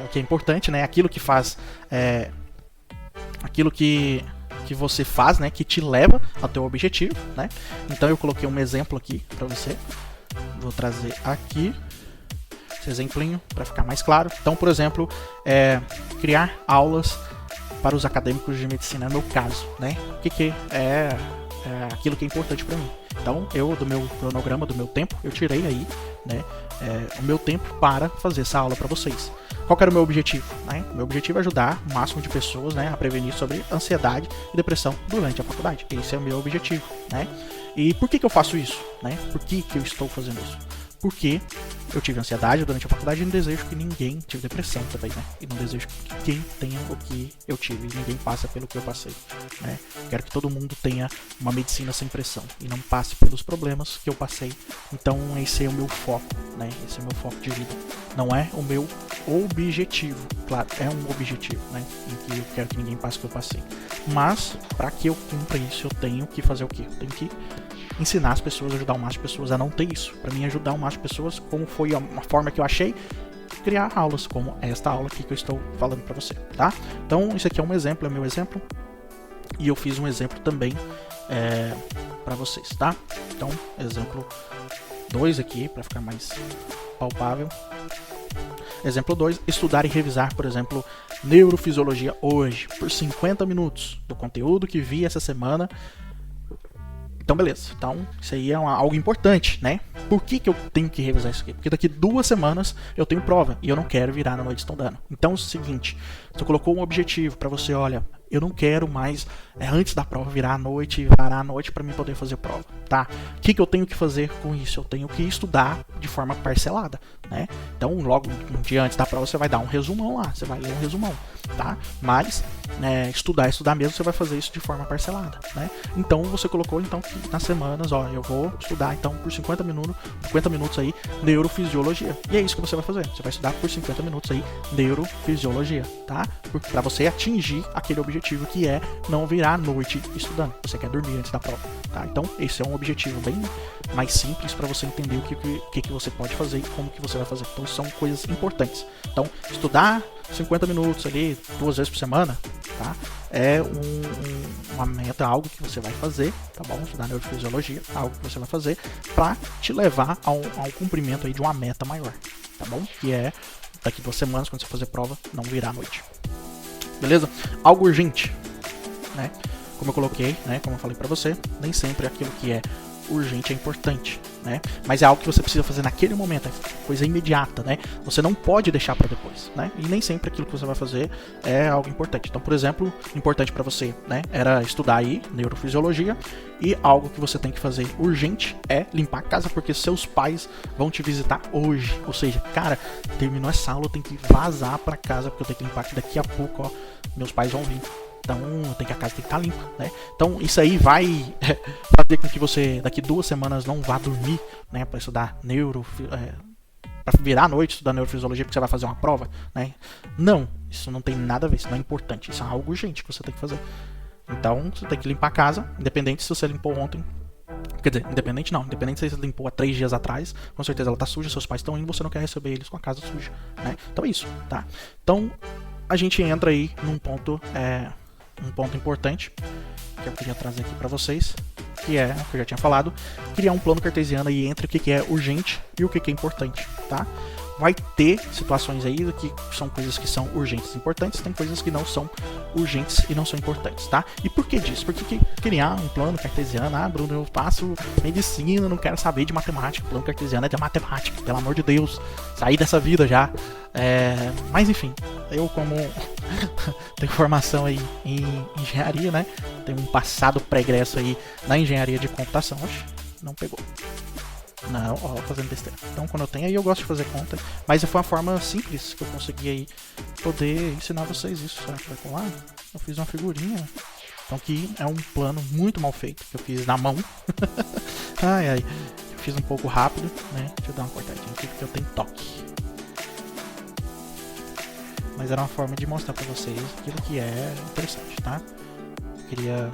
o que é importante, né? Aquilo que faz, aquilo que você faz, né? Que te leva ao teu objetivo, né? Então eu coloquei um exemplo aqui para você. Vou trazer aqui esse exemplinho para ficar mais claro. Então, por exemplo, criar aulas para os acadêmicos de medicina, é o meu caso, né? O que é aquilo que é importante para mim. Então, eu, do meu cronograma, do meu tempo, eu tirei aí, né, o meu tempo para fazer essa aula para vocês. Qual que era o meu objetivo? Né? O meu objetivo é ajudar o máximo de pessoas, né, a prevenir sobre ansiedade e depressão durante a faculdade. Esse é o meu objetivo, né? E por que eu faço isso? Né? Por que eu estou fazendo isso? Porque eu tive ansiedade durante a faculdade e não desejo que ninguém tive depressão também, né? E não desejo que ninguém tenha o que eu tive e ninguém passe pelo que eu passei, né? Quero que todo mundo tenha uma medicina sem pressão e não passe pelos problemas que eu passei. Então esse é o meu foco, né? Esse é o meu foco de vida. Não é o meu objetivo, claro, é um objetivo, né? Em que eu quero que ninguém passe o que eu passei. Mas para que eu cumpra isso, eu tenho que fazer o quê? Eu tenho que ensinar as pessoas, ajudar o máximo de pessoas a não ter isso. Para mim, ajudar o máximo de pessoas, como foi uma forma que eu achei, criar aulas como esta aula aqui que eu estou falando para você, tá? Então, isso aqui é um exemplo, é meu exemplo. E eu fiz um exemplo também para vocês, tá? Então, exemplo 2 aqui, para ficar mais palpável. Exemplo 2, estudar e revisar, por exemplo, neurofisiologia hoje, por 50 minutos do conteúdo que vi essa semana. Então, beleza. Então, isso aí é algo importante, né? Por que eu tenho que revisar isso aqui? Porque daqui 2 semanas eu tenho prova e eu não quero virar na noite estudando. Então, é o seguinte, você colocou um objetivo para você, olha, eu não quero mais, antes da prova, virar à noite e parar à noite para mim poder fazer prova, tá? O que eu tenho que fazer com isso? Eu tenho que estudar de forma parcelada, né? Então, logo um dia antes da prova, você vai dar um resumão lá, você vai ler um resumão, tá? Mas, estudar mesmo, você vai fazer isso de forma parcelada, né? Então, você colocou, então, que nas semanas, ó, eu vou estudar, então, por 50 minutos aí, neurofisiologia. E é isso que você vai fazer. Você vai estudar por 50 minutos aí, neurofisiologia, tá? Para você atingir aquele objetivo que é não virar à noite estudando. Você quer dormir antes da prova, tá? Então, esse é um objetivo bem mais simples para você entender o que você pode fazer e como que você vai fazer. Então, são coisas importantes. Então, estudar 50 minutos ali, 2 vezes por semana, tá? É uma meta, algo que você vai fazer, tá bom? Estudar neurofisiologia, algo que você vai fazer para te levar ao cumprimento aí de uma meta maior, tá bom? Que é daqui 2 semanas, quando você fazer prova, não virar à noite. Beleza? Algo urgente, né? Como eu coloquei, né? Como eu falei pra você, nem sempre aquilo que é urgente é importante, né? Mas é algo que você precisa fazer naquele momento, é coisa imediata, né? Você não pode deixar para depois, né? E nem sempre aquilo que você vai fazer é algo importante. Então, por exemplo, importante para você, né? Era estudar aí neurofisiologia e algo que você tem que fazer urgente é limpar a casa porque seus pais vão te visitar hoje. Ou seja, cara, terminou essa aula, eu tenho que vazar para casa porque eu tenho que limpar que daqui a pouco, ó, meus pais vão vir. Então, a casa tem que estar limpa, né? Então, isso aí vai fazer com que você, daqui 2 semanas, não vá dormir, né? Para estudar para virar à noite, estudar neurofisiologia, porque você vai fazer uma prova, né? Não, isso não tem nada a ver, isso não é importante. Isso é algo urgente que você tem que fazer. Então, você tem que limpar a casa, independente se você limpou ontem. Quer dizer, independente se você limpou há 3 dias atrás, com certeza ela tá suja, seus pais estão indo, você não quer receber eles com a casa suja, né? Então é isso, tá? Então, a gente entra aí num ponto importante que eu queria trazer aqui para vocês, que é o que eu já tinha falado, criar um plano cartesiano aí entre o que é urgente e o que é importante, tá? Vai ter situações aí que são coisas que são urgentes e importantes, tem coisas que não são urgentes e não são importantes, tá? E por que disso? Porque criar um plano cartesiano, Bruno, eu faço medicina, não quero saber de matemática, o plano cartesiano é de matemática, pelo amor de Deus, sair dessa vida já. Mas enfim, eu como tenho formação aí em engenharia, né? Tenho um passado pregresso aí na engenharia de computação. Oxe, não pegou. Não, ó, fazendo besteira. Então, quando eu tenho aí, eu gosto de fazer conta. Mas foi uma forma simples que eu consegui aí poder ensinar vocês isso. Será que vai colar? Eu fiz uma figurinha. Então, aqui é um plano muito mal feito que eu fiz na mão. Ai. Eu fiz um pouco rápido, né? Deixa eu dar uma cortadinha aqui porque eu tenho toque. Mas era uma forma de mostrar pra vocês aquilo que é interessante, tá? Eu queria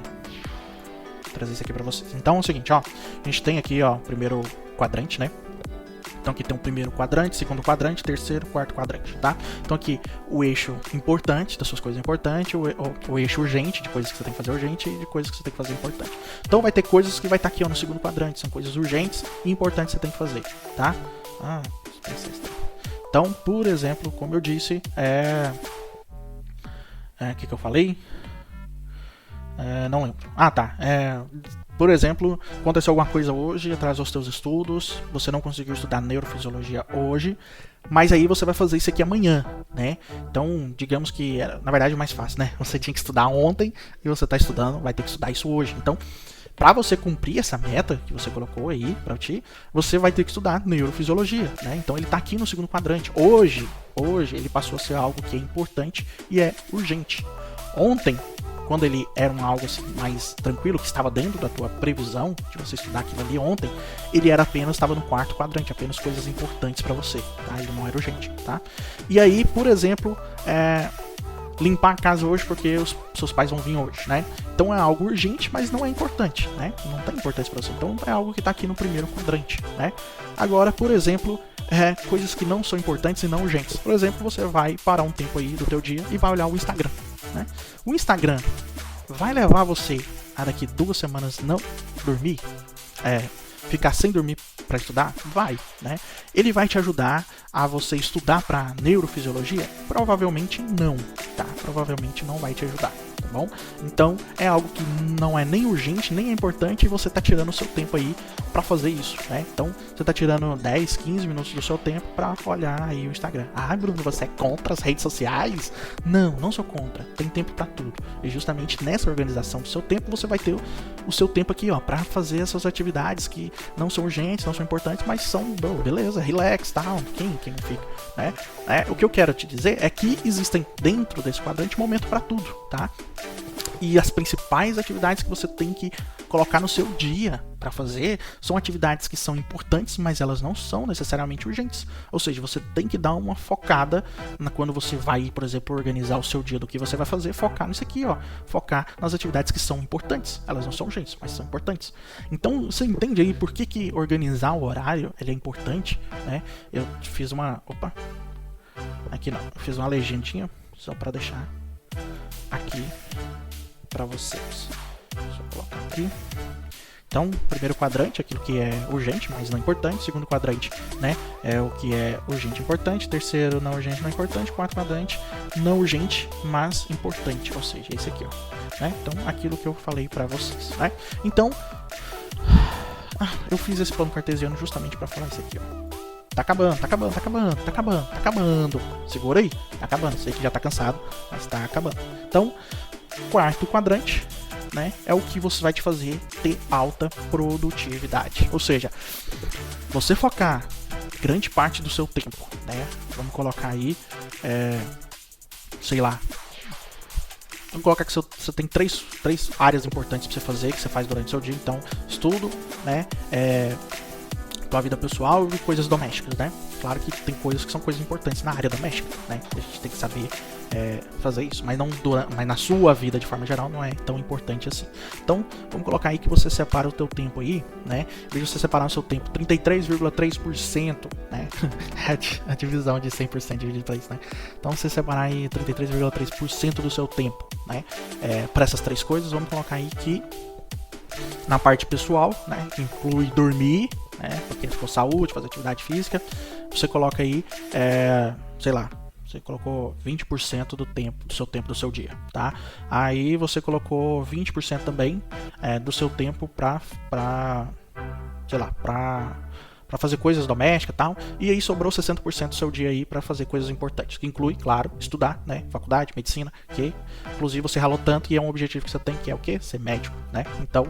trazer isso aqui pra vocês. Então é o seguinte, ó. A gente tem aqui, ó, o primeiro quadrante, né? Então aqui tem o primeiro quadrante, segundo quadrante, terceiro, quarto quadrante, tá? Então aqui o eixo importante das suas coisas importantes, o eixo urgente, de coisas que você tem que fazer urgente e de coisas que você tem que fazer importante. Então vai ter coisas que vai estar aqui ó, no segundo quadrante, são coisas urgentes e importantes que você tem que fazer, tá? Então, por exemplo, como eu disse, que eu falei? Não lembro. Tá. Por exemplo, aconteceu alguma coisa hoje, atrasou os teus estudos, você não conseguiu estudar neurofisiologia hoje, mas aí você vai fazer isso aqui amanhã, né? Então, digamos que, na verdade, é mais fácil, né? Você tinha que estudar ontem e você está estudando, vai ter que estudar isso hoje. Então, para você cumprir essa meta que você colocou aí para ti, você vai ter que estudar neurofisiologia, né? Então, ele está aqui no segundo quadrante. Hoje ele passou a ser algo que é importante e é urgente. Ontem, quando ele era algo assim mais tranquilo, que estava dentro da tua previsão de você estudar aquilo ali ontem, ele estava no quarto quadrante, apenas coisas importantes para você, tá? Ele não era urgente, tá? E aí, por exemplo, limpar a casa hoje porque os seus pais vão vir hoje, né? Então é algo urgente, mas não é importante, né? Não tem importância para você. Então é algo que está aqui no primeiro quadrante, né? Agora, por exemplo, coisas que não são importantes e não urgentes. Por exemplo, você vai parar um tempo aí do teu dia e vai olhar o Instagram, né? O Instagram vai levar você a daqui 2 semanas não dormir? Ficar sem dormir para estudar? Vai, né? Ele vai te ajudar a você estudar para neurofisiologia? Provavelmente não, tá? Provavelmente não vai te ajudar, tá bom? Então, é algo que não é nem urgente, nem é importante e você tá tirando o seu tempo aí para fazer isso, né? Então, você tá tirando 10, 15 minutos do seu tempo para olhar aí o Instagram. Bruno, você é contra as redes sociais? Não sou contra. Tem tempo para tudo. E justamente nessa organização do seu tempo, você vai ter o seu tempo aqui, ó, para fazer essas atividades que não são urgentes, não são importantes, mas são, beleza, relax, tal, quem não fica, né? O que eu quero te dizer é que existem dentro desse quadrante momento para tudo, tá? E as principais atividades que você tem que colocar no seu dia para fazer são atividades que são importantes, mas elas não são necessariamente urgentes. Ou seja, você tem que dar uma focada quando você vai, por exemplo, organizar o seu dia do que você vai fazer, focar nisso aqui, ó, focar nas atividades que são importantes. Elas não são urgentes, mas são importantes. Então, você entende aí por que organizar o horário ele é importante, né? Eu fiz uma, aqui não, eu fiz uma legendinha só para deixar aqui para vocês. Deixa eu colocar aqui. Então, primeiro quadrante, aquilo que é urgente, mas não importante. Segundo quadrante, né, é o que é urgente e importante. Terceiro, não urgente, não importante. Quarto quadrante, não urgente, mas importante. Ou seja, esse aqui, ó. Né? Então, aquilo que eu falei para vocês, né? Então, eu fiz esse plano cartesiano justamente para falar isso aqui, ó. Tá acabando. Segura aí, tá acabando. Sei que já tá cansado, mas tá acabando. Então, quarto quadrante, né, é o que você vai te fazer ter alta produtividade. Ou seja, você focar grande parte do seu tempo, né? Vamos colocar aí, sei lá. Vamos colocar que você tem três áreas importantes para você fazer, que você faz durante o seu dia. Então, estudo, né? Tua vida pessoal e coisas domésticas, né? Claro que tem coisas que são coisas importantes na área doméstica, né? A gente tem que saber fazer isso, mas mas na sua vida de forma geral não é tão importante assim. Então, vamos colocar aí que você separa o teu tempo aí, né? Em vez de você separar o seu tempo 33,3%, né? A divisão de 100% dividido por 3, né? Então, você separar aí 33,3% do seu tempo, né? Para essas 3 coisas, vamos colocar aí que na parte pessoal, né, que inclui dormir, né, porque for saúde, fazer atividade física, você coloca aí, sei lá, você colocou 20% do seu tempo do seu dia, tá? Aí você colocou 20% também do seu tempo para fazer coisas domésticas e tal, e aí sobrou 60% do seu dia aí para fazer coisas importantes, que inclui, claro, estudar, né, faculdade, medicina, que inclusive você ralou tanto e é um objetivo que você tem, que é o quê? Ser médico, né? Então,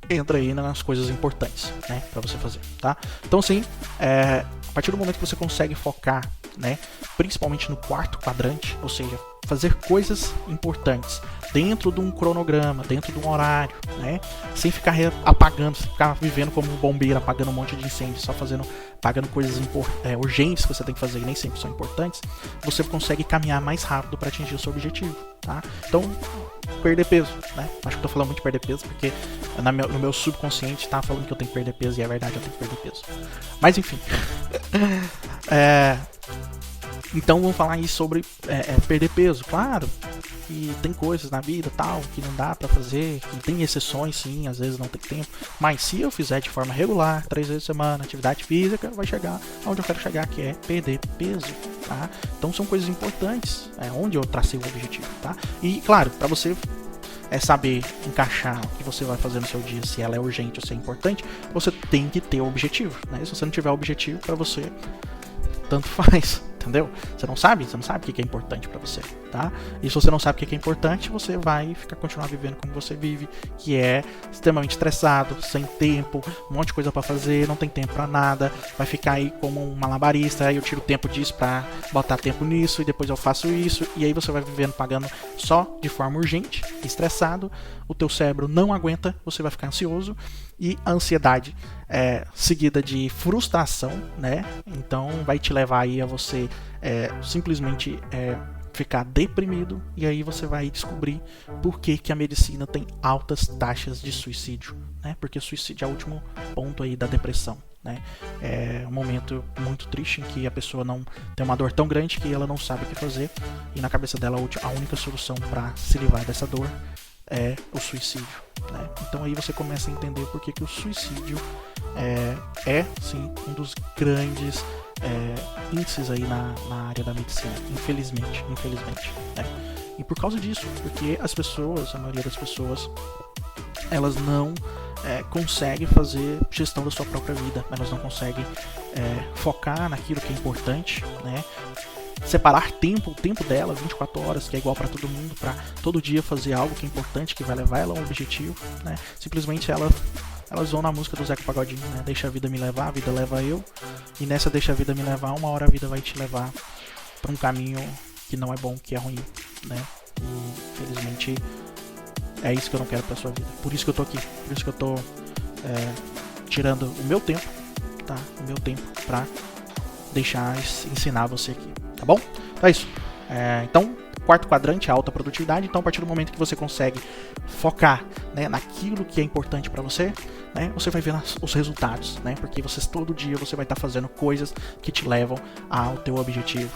entra aí nas coisas importantes, né, para você fazer, tá? Então, sim, a partir do momento que você consegue focar, né, principalmente no quarto quadrante, ou seja, fazer coisas importantes dentro de um cronograma, dentro de um horário, né? Sem ficar apagando, sem ficar vivendo como um bombeiro, apagando um monte de incêndio, só apagando coisas urgentes que você tem que fazer e nem sempre são importantes, você consegue caminhar mais rápido para atingir o seu objetivo, tá? Então, perder peso, né? Acho que eu tô falando muito de perder peso porque no meu subconsciente tá falando que eu tenho que perder peso e é verdade, eu tenho que perder peso. Mas enfim. Então vamos falar aí sobre perder peso, claro. Que tem coisas na vida tal que não dá pra fazer, que tem exceções sim, às vezes não tem tempo, mas se eu fizer de forma regular, 3 vezes por semana, atividade física, vai chegar onde eu quero chegar, que é perder peso, tá? Então são coisas importantes, onde eu tracei o objetivo, tá? E claro, pra você saber encaixar o que você vai fazer no seu dia, se ela é urgente ou se é importante, você tem que ter o objetivo, né? Se você não tiver o objetivo, pra você tanto faz, entendeu? Você não sabe o que é importante pra você, tá? E se você não sabe o que é importante, você vai continuar vivendo como você vive, que é extremamente estressado, sem tempo, um monte de coisa pra fazer, não tem tempo pra nada, vai ficar aí como um malabarista, aí eu tiro tempo disso pra botar tempo nisso, e depois eu faço isso, e aí você vai vivendo pagando só de forma urgente, estressado, o teu cérebro não aguenta, você vai ficar ansioso, e a ansiedade seguida de frustração, né? Então vai te levar aí a você simplesmente ficar deprimido, e aí você vai descobrir por que a medicina tem altas taxas de suicídio, né? Porque suicídio é o último ponto aí da depressão, né? É um momento muito triste em que a pessoa não tem uma dor tão grande que ela não sabe o que fazer, e na cabeça dela a única solução para se livrar dessa dor é o suicídio, né? Então aí você começa a entender por que o suicídio sim um dos grandes índices aí na área da medicina, infelizmente, né? E por causa disso, porque a maioria das pessoas, elas não conseguem fazer gestão da sua própria vida, elas não conseguem focar naquilo que é importante, né? Separar o tempo dela, 24 horas, que é igual para todo mundo, para todo dia fazer algo que é importante, que vai levar ela a um objetivo, né? Simplesmente elas vão na música do Zeca Pagodinho, né? Deixa a vida me levar, a vida leva eu, e nessa deixa a vida me levar, uma hora a vida vai te levar para um caminho que não é bom, que é ruim, né? E infelizmente é isso que eu não quero pra sua vida, por isso que eu tô aqui, por isso que eu tô tirando o meu tempo, tá? O meu tempo pra ensinar você aqui, tá bom? Então é isso. Então, quarto quadrante, a alta produtividade. Então, a partir do momento que você consegue focar, né, naquilo que é importante para você, né, você vai ver os resultados, né? Porque todo dia você vai estar fazendo coisas que te levam ao teu objetivo.